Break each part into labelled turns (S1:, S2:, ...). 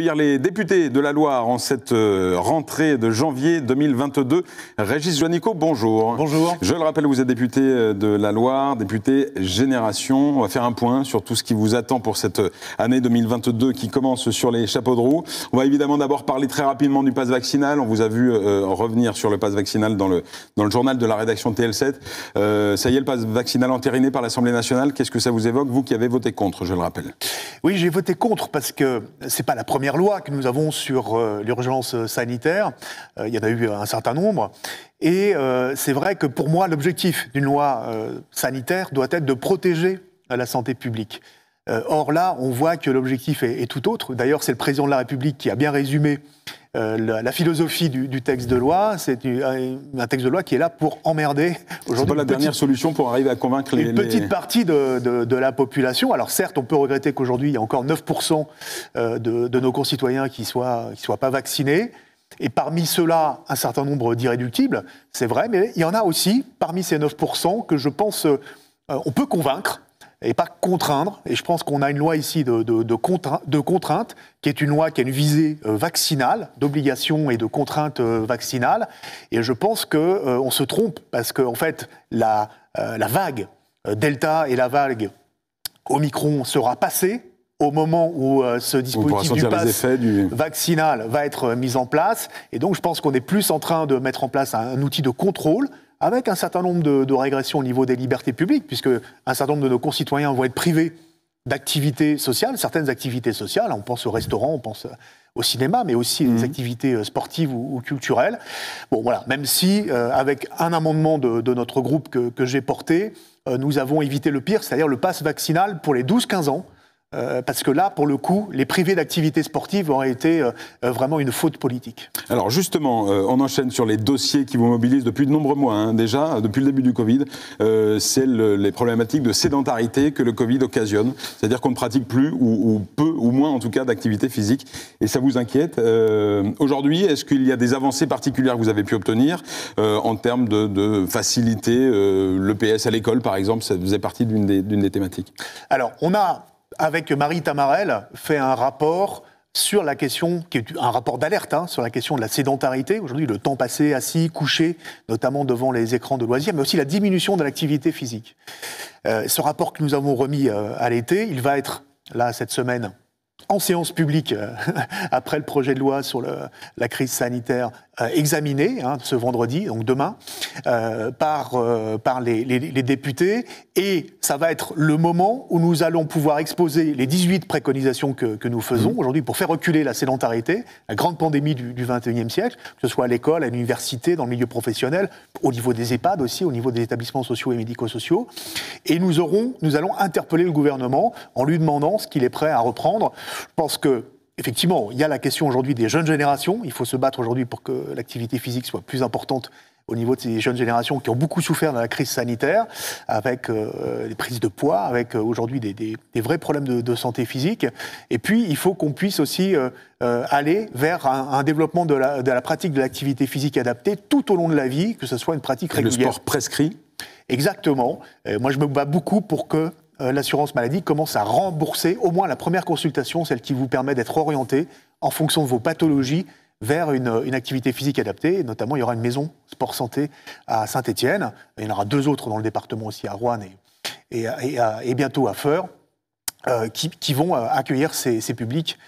S1: Les députés de la Loire en cette rentrée de janvier 2022. Régis Juanico, bonjour.
S2: Bonjour.
S1: Je le rappelle, vous êtes député de la Loire, député Génération. On va faire un point sur tout ce qui vous attend pour cette année 2022 qui commence sur les chapeaux de roue. On va évidemment d'abord parler très rapidement du pass vaccinal. On vous a vu revenir sur le pass vaccinal dans le journal de la rédaction TL7. Ça y est, le pass vaccinal entériné par l'Assemblée nationale. Qu'est-ce que ça vous évoque, vous qui avez voté contre, je le rappelle?
S2: Oui, j'ai voté contre parce que c'est pas la première loi que nous avons sur l'urgence sanitaire. Il y en a eu un certain nombre. Et c'est vrai que pour moi, l'objectif d'une loi sanitaire doit être de protéger la santé publique. Or là, on voit que l'objectif est tout autre. D'ailleurs, c'est le président de la République qui a bien résumé la philosophie du texte de loi. C'est un texte de loi qui est là pour emmerder aujourd'hui.
S1: C'est pas la dernière solution pour arriver à convaincre
S2: une petite partie de la population. Alors certes, on peut regretter qu'aujourd'hui, il y a encore 9% de nos concitoyens qui soient pas vaccinés. Et parmi ceux-là, un certain nombre d'irréductibles, c'est vrai, mais il y en a aussi, parmi ces 9%, que je pense on peut convaincre et pas contraindre. Et je pense qu'on a une loi ici de contrainte, qui est une loi qui a une visée vaccinale, d'obligation et de contrainte vaccinale. Et je pense qu'on se trompe, parce qu'en fait, la vague Delta et la vague Omicron sera passée au moment où ce dispositif du pass vaccinal va être mis en place. Et donc, je pense qu'on est plus en train de mettre en place un outil de contrôle avec un certain nombre de régressions au niveau des libertés publiques, puisque un certain nombre de nos concitoyens vont être privés d'activités sociales, certaines activités sociales. On pense au restaurant, on pense au cinéma, mais aussi des activités sportives ou culturelles. Bon, voilà, même si, avec un amendement de notre groupe que j'ai porté, nous avons évité le pire, c'est-à-dire le pass vaccinal pour les 12-15 ans, parce que là, pour le coup, les privés d'activités sportives auraient été vraiment une faute politique.
S1: Alors justement, on enchaîne sur les dossiers qui vous mobilisent depuis de nombreux mois, déjà, depuis le début du Covid. C'est les problématiques de sédentarité que le Covid occasionne. C'est-à-dire qu'on ne pratique plus, ou peu, ou moins en tout cas, d'activité physique. Et ça vous inquiète. Aujourd'hui, est-ce qu'il y a des avancées particulières que vous avez pu obtenir en termes de faciliter l'EPS à l'école, par exemple? Ça faisait partie d'une des thématiques.
S2: Alors, on a, avec Marie Tamarel, fait un rapport sur la question, qui est un rapport d'alerte, sur la question de la sédentarité. Aujourd'hui, le temps passé assis, couché, notamment devant les écrans de loisirs, mais aussi la diminution de l'activité physique. Ce rapport que nous avons remis à l'été, il va être, là, cette semaine, en séance publique, après le projet de loi sur la crise sanitaire, examiné ce vendredi, donc demain, par les députés. Et ça va être le moment où nous allons pouvoir exposer les 18 préconisations que nous faisons aujourd'hui pour faire reculer la sédentarité, la grande pandémie du XXIe siècle, que ce soit à l'école, à l'université, dans le milieu professionnel, au niveau des EHPAD aussi, au niveau des établissements sociaux et médico-sociaux. Et nous allons interpeller le gouvernement en lui demandant ce qu'il est prêt à reprendre. Je pense que effectivement, il y a la question aujourd'hui des jeunes générations. Il faut se battre aujourd'hui pour que l'activité physique soit plus importante au niveau de ces jeunes générations qui ont beaucoup souffert dans la crise sanitaire, avec des prises de poids, avec aujourd'hui des vrais problèmes de santé physique. Et puis, il faut qu'on puisse aussi aller vers un développement de la pratique de l'activité physique adaptée tout au long de la vie, que ce soit une pratique régulière.
S1: Le sport prescrit ?
S2: Exactement. Moi, je me bats beaucoup pour que l'assurance maladie commence à rembourser au moins la première consultation, celle qui vous permet d'être orienté en fonction de vos pathologies vers une activité physique adaptée. Et notamment, il y aura une maison sport santé à Saint-Étienne. Il y en aura 2 autres dans le département aussi, à Roanne et bientôt à Feurs, qui vont accueillir ces publics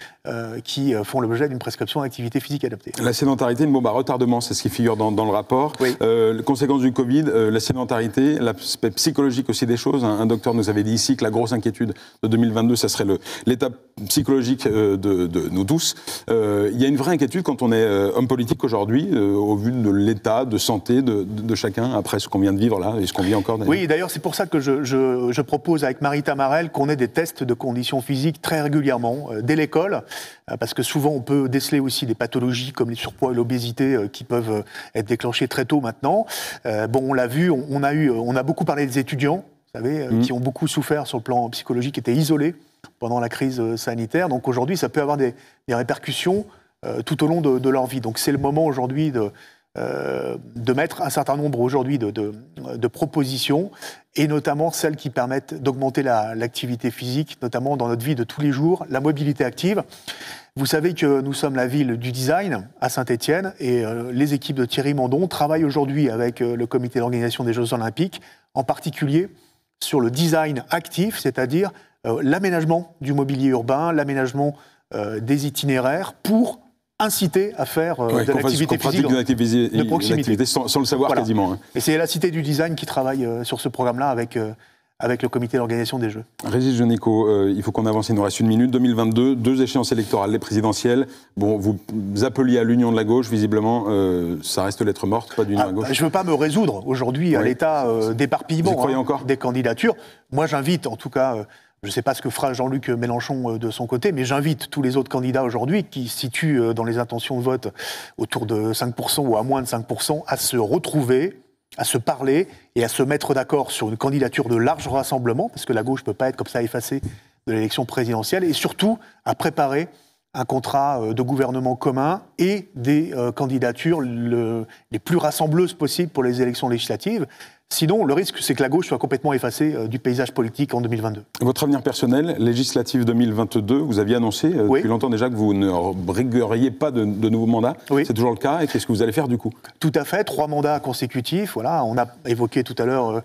S2: qui font l'objet d'une prescription d'activité physique adaptée.
S1: La sédentarité, une bombe à retardement, c'est ce qui figure dans le rapport.
S2: Oui.
S1: Les conséquences du Covid, la sédentarité, l'aspect psychologique aussi des choses. Un docteur nous avait dit ici que la grosse inquiétude de 2022, ça serait l'état psychologique de nous tous. Il y a une vraie inquiétude quand on est homme politique aujourd'hui, au vu de l'état de santé de chacun, après ce qu'on vient de vivre là, et ce qu'on vit encore.
S2: Oui, d'ailleurs, c'est pour ça que je propose avec Marie Tamarel qu'on ait des tests de conditions physiques très régulièrement, dès l'école, parce que souvent on peut déceler aussi des pathologies comme les surpoids et l'obésité qui peuvent être déclenchées très tôt maintenant. On l'a vu, on a beaucoup parlé des étudiants, vous savez, qui ont beaucoup souffert sur le plan psychologique, qui étaient isolés pendant la crise sanitaire. Donc aujourd'hui, ça peut avoir des répercussions tout au long de leur vie. Donc c'est le moment aujourd'hui de mettre un certain nombre aujourd'hui de propositions, et notamment celles qui permettent d'augmenter l'activité physique, notamment dans notre vie de tous les jours, la mobilité active. Vous savez que nous sommes la ville du design à Saint-Étienne et les équipes de Thierry Mandon travaillent aujourd'hui avec le comité d'organisation des Jeux Olympiques, en particulier sur le design actif, c'est-à-dire l'aménagement du mobilier urbain, l'aménagement des itinéraires pour inciter à faire de l'activité physique
S1: de proximité sans le savoir quasiment. Hein.
S2: Et c'est la Cité du Design qui travaille sur ce programme-là avec le comité d'organisation des Jeux.
S1: Régis Juanico, il faut qu'on avance, il nous reste 1 minute. 2022, 2 échéances électorales, les présidentielles. Bon, vous appeliez à l'union de la gauche, visiblement, ça reste lettre morte, pas d'union à gauche.
S2: Je ne veux pas me résoudre aujourd'hui à l'état d'éparpillement des candidatures. Moi, j'invite, en tout cas, je ne sais pas ce que fera Jean-Luc Mélenchon de son côté, mais j'invite tous les autres candidats aujourd'hui qui se situent dans les intentions de vote autour de 5% ou à moins de 5% à se retrouver, à se parler et à se mettre d'accord sur une candidature de large rassemblement, parce que la gauche ne peut pas être comme ça effacée de l'élection présidentielle, et surtout à préparer un contrat de gouvernement commun et des candidatures les plus rassembleuses possibles pour les élections législatives. Sinon, le risque, c'est que la gauche soit complètement effacée du paysage politique en 2022.
S1: Votre avenir personnel, législative 2022, vous aviez annoncé depuis longtemps déjà que vous ne brigueriez pas de nouveaux mandats. Oui. C'est toujours le cas. Et qu'est-ce que vous allez faire du coup ?
S2: Tout à fait, 3 mandats consécutifs. Voilà, on a évoqué tout à l'heure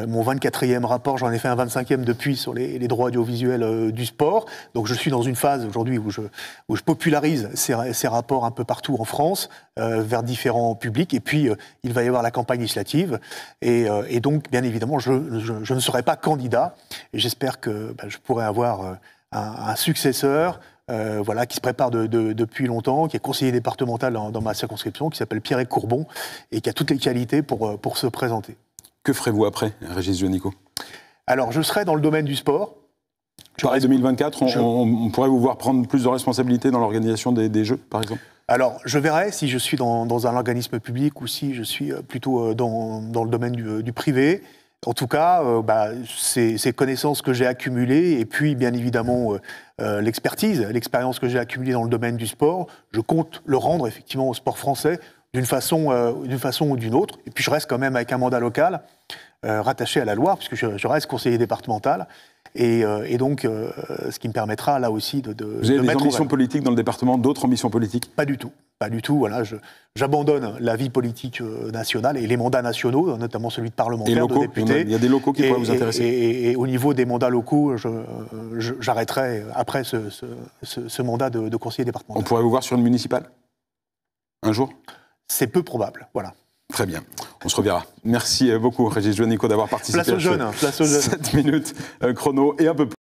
S2: mon 24e rapport, j'en ai fait un 25e depuis sur les droits audiovisuels du sport. Donc je suis dans une phase aujourd'hui où je popularise ces rapports un peu partout en France, vers différents publics. Et puis il va y avoir la campagne législative. Et donc, bien évidemment, je ne serai pas candidat. Et j'espère que je pourrai avoir un successeur qui se prépare depuis longtemps, qui est conseiller départemental dans ma circonscription, qui s'appelle Pierre Courbon, et qui a toutes les qualités pour se présenter.
S1: Que ferez-vous après, Régis Juanico ?
S2: Alors, je serai dans le domaine du sport.
S1: Pareil, 2024, on pourrait vous voir prendre plus de responsabilités dans l'organisation des Jeux, par exemple ?
S2: Alors, je verrai si je suis dans un organisme public ou si je suis plutôt dans le domaine du privé. En tout cas, ces connaissances que j'ai accumulées et puis, bien évidemment, l'expérience que j'ai accumulée dans le domaine du sport, je compte le rendre effectivement au sport français d'une façon ou d'une autre. Et puis je reste quand même avec un mandat local rattaché à la Loire, puisque je reste conseiller départemental. Et donc, ce qui me permettra là aussi de
S1: Vous avez des ambitions politiques dans le département, d'autres ambitions politiques ?
S2: Pas du tout. Pas du tout. Voilà, j'abandonne la vie politique nationale et les mandats nationaux, notamment celui de parlementaire,
S1: locaux,
S2: de député.
S1: Il y a des locaux qui pourraient vous intéresser.
S2: Et au niveau des mandats locaux, j'arrêterai après ce mandat de conseiller départemental.
S1: On pourrait vous voir sur une municipale ? Un jour ?
S2: C'est peu probable, voilà.
S1: Très bien, on se reverra. Merci beaucoup, Régis Juanico, d'avoir participé
S2: Place aux jeunes.
S1: 7 minutes chrono et un peu plus.